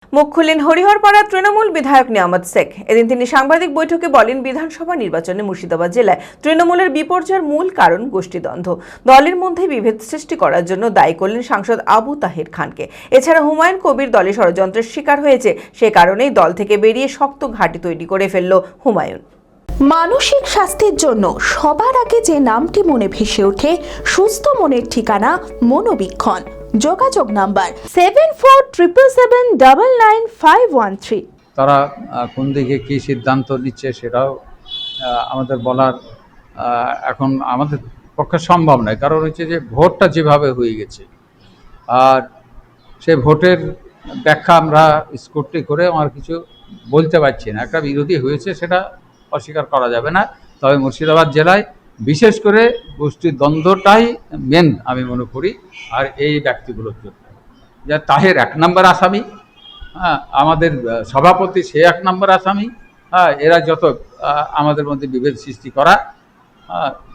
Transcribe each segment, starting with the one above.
মুখ খুললেন হরিহরপাড়া তৃণমূল বিধায়ক নিয়ামত শেখ। এদিন তিনি সাংবাদিক বৈঠকে বলেন, বিধানসভা নির্বাচনে মুর্শিদাবাদ জেলায় তৃণমূলের বিপর্যয়ের মূল কারণ গোষ্ঠীদ্বন্দ্ব। দলের মধ্যে বিভেদ সৃষ্টি করার জন্য দায়ী করলেন সাংসদ আবু তাহের খানকে। এছাড়া হুমায়ুন কবির দলে ষড়যন্ত্রের শিকার হয়েছে, সে কারণেই দল থেকে বেরিয়ে শক্ত ঘাঁটি তৈরি করে ফেলল হুমায়ুন। মানসিক স্বাস্থ্যের জন্য সবার আগে যে নামটি মনে ভেসে ওঠে, সুস্থ মনের ঠিকানা মনোবীক্ষণ। যোগাযোগ নাম্বার 7477799513। তারা কোন দিকে কী সিদ্ধান্ত নিচ্ছে সেটাও আমাদের বলার এখন আমাদের পক্ষে সম্ভব নয়। কারণ হচ্ছে যে ভোটটা যেভাবে হয়ে গেছে, আর সেই ভোটের ব্যাখ্যা আমরা স্কুটনি করে আমার কিছু বলতে পারছি না। একটা বিরোধী হয়েছে, সেটা অস্বীকার করা যাবে না। তবে মুর্শিদাবাদ জেলায় বিশেষ করে গোষ্ঠীর দ্বন্দ্বটাই মেন আমি মনে করি। আর এই ব্যক্তিগুলোর জন্য যা তাহের 1 নম্বর আসামি, আমাদের সভাপতি সে 1 নম্বর আসামি। এরা যত আমাদের মধ্যে বিভেদ সৃষ্টি করা,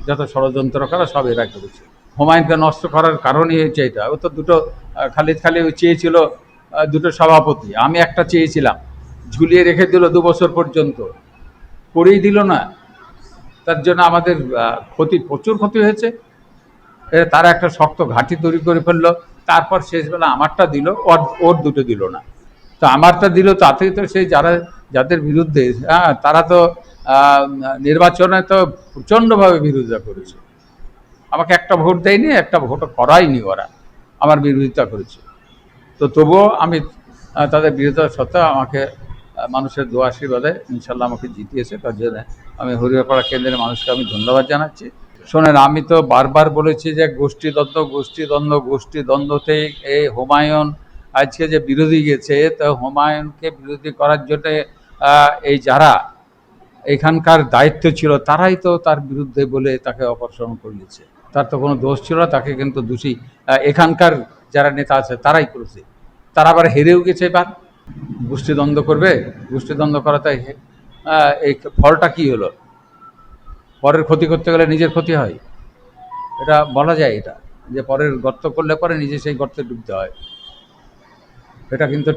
যত ষড়যন্ত্র করা, সব এরা করেছে। হুমায়ুনকে নষ্ট করার কারণই হচ্ছে এটা। ও তো দুটো খালিদ চেয়েছিল, দুটো সভাপতি, আমি একটা চেয়েছিলাম, ঝুলিয়ে রেখে দিল 2 বছর পর্যন্ত, করেই দিল না। তার জন্য আমাদের প্রচুর ক্ষতি হয়েছে। তারা একটা শক্ত ঘাঁটি তৈরি করে ফেললো। তারপর শেষবেলা আমারটা দিল, ওর দুটো দিল না। তো আমারটা দিল, তাতেই তো সেই যাদের বিরুদ্ধে তারা তো নির্বাচনে তো প্রচণ্ডভাবে বিরোধিতা করেছে। আমাকে একটা ভোট দেয়নি, একটা ভোট করায়নি ওরা, আমার বিরোধিতা করেছে। তো তবুও আমি তাদের বিরোধিতা সত্ত্বেও আমাকে মানুষের দোয়া আশীর্বাদে ইনশাল্লাহ আমাকে জিতিয়েছে। তার জন্য আমি হরিহরপাড়া কেন্দ্রের মানুষকে আমি ধন্যবাদ জানাচ্ছি। শোনেন, আমি তো বারবার বলেছি যে গোষ্ঠীদ্বন্দ্বতেই এই হুমায়ুন আজকে যে বিরোধী গেছে, তো হুমায়ুনকে বিরোধী করার জন্য এই যারা এখানকার দায়িত্ব ছিল তারাই তো তার বিরুদ্ধে বলে তাকে অপসারণ করিয়েছে। তার তো কোনো দোষ ছিল না, তাকে কিন্তু দোষী এখানকার যারা নেতা আছে তারাই করেছে। তারা আবার হেরেও গেছে। এবার গোষ্ঠীদ্বন্দ্ব করবে, গোষ্ঠীদ্বন্দ্ব করাতে এই ফলটা কি হলো? পরের ক্ষতি করতে গেলে নিজের ক্ষতি হয়, এটা বলা যায়। এটা যে পরের গর্ত করলে পরে নিজে সেই গর্তে ডুবতে হয়, এটা কিন্তু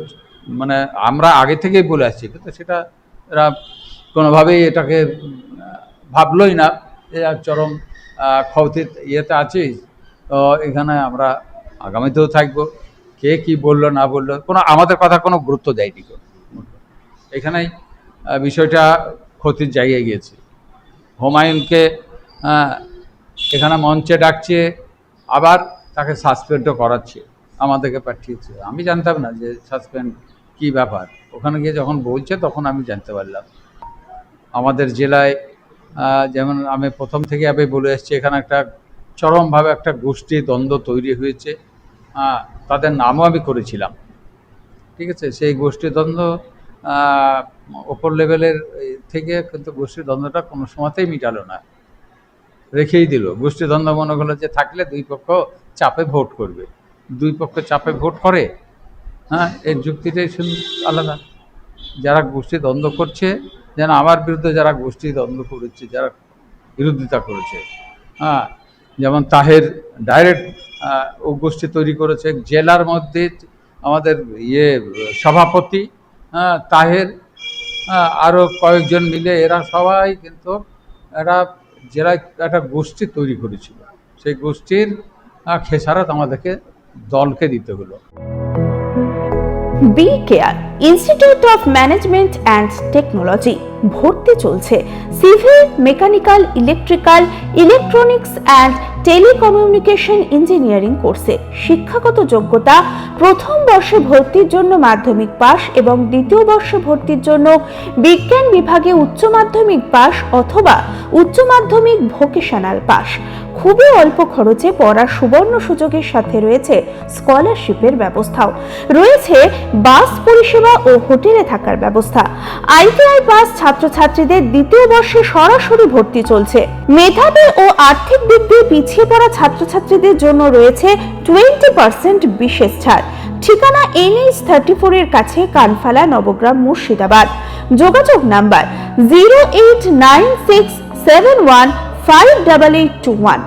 মানে আমরা আগে থেকেই বলে আসছি, কিন্তু সেটা এরা কোনোভাবেই এটাকে ভাবলই না। যে চরম ক্ষতির ইয়েতে আছি। তো এখানে আমরা আগামীতেও থাকবো। কে কি বললো না বললো আমাদের কথা কোনো গুরুত্ব দেয়নি। এখানেই বিষয়টা ক্ষতির জায়গায় গিয়েছে। হুমায়ুনকে এখানে মঞ্চে ডাকছে, আবার তাকে সাসপেন্ডও করাচ্ছে, আমাদেরকে পাঠিয়েছে। আমি জানতাম না যে সাসপেন্ড কী ব্যাপার। ওখানে গিয়ে যখন বলছে তখন আমি জানতে পারলাম। আমাদের জেলায় যেমন আমি প্রথম থেকে আমি বলে এসেছি, এখানে একটা চরমভাবে একটা গোষ্ঠী দ্বন্দ্ব তৈরি হয়েছে। তাদের নামও আমি করেছিলাম, ঠিক আছে। সেই গোষ্ঠীদ্বন্দ্ব ওপর লেভেলের থেকে কিন্তু গোষ্ঠীদ্বন্দ্বটা কোনো সময়তেই মিটালো না, রেখেই দিল। গোষ্ঠীদ্বন্দ্ব মনে হলো যে থাকলে দুই পক্ষ চাপে ভোট করবে। দুই পক্ষ চাপে ভোট করে, এর যুক্তিটাই শুধু আলাদা। যারা গোষ্ঠীদ্বন্দ্ব করছে, যেন আমার বিরুদ্ধে যারা গোষ্ঠীদ্বন্দ্ব করেছে, যারা বিরোধিতা করেছে, যেমন তাহের ডাইরেক্ট ও গোষ্ঠী তৈরি করেছে। জেলার মধ্যে আমাদের সভাপতি তাহের, আরও কয়েকজন মিলে এরা সবাই কিন্তু এরা জেলায় একটা গোষ্ঠী তৈরি করেছিল। সেই গোষ্ঠীর খেসারত আমাদেরকে দলকে দিতে হলো। B care institute of management and technology ভর্তি চলছে civil, mechanical, electrical, electronics and telecommunication engineering কোর্সে। শিক্ষাগত যোগ্যতা: প্রথম বর্ষে ভর্তির জন্য মাধ্যমিক পাস এবং দ্বিতীয় বর্ষে ভর্তির জন্য বিজ্ঞান বিভাগে উচ্চ মাধ্যমিক পাস অথবা উচ্চ মাধ্যমিক ভোকেশনাল পাস। খুবই অল্প খরচে পড়ার সুবর্ণ সুযোগের সাথে রয়েছে স্কলারশিপের ব্যবস্থাও। রয়েছে বাস পরিষেবা ও হোটেলে থাকার ব্যবস্থা। আইটিআই পাস ছাত্রছাত্রীদের দ্বিতীয় বর্ষে সরাসরি ভর্তি চলছে। মেধাবী ও আর্থিক দিক দিয়ে পিছিয়ে পড়া ছাত্রছাত্রীদের জন্য রয়েছে 20% বিশেষ ছাড়। ঠিকানা NH 34 এর কাছে, কানফালা, নবগ্রাম, মুর্শিদাবাদ। যোগাযোগ নাম্বার 08967158821।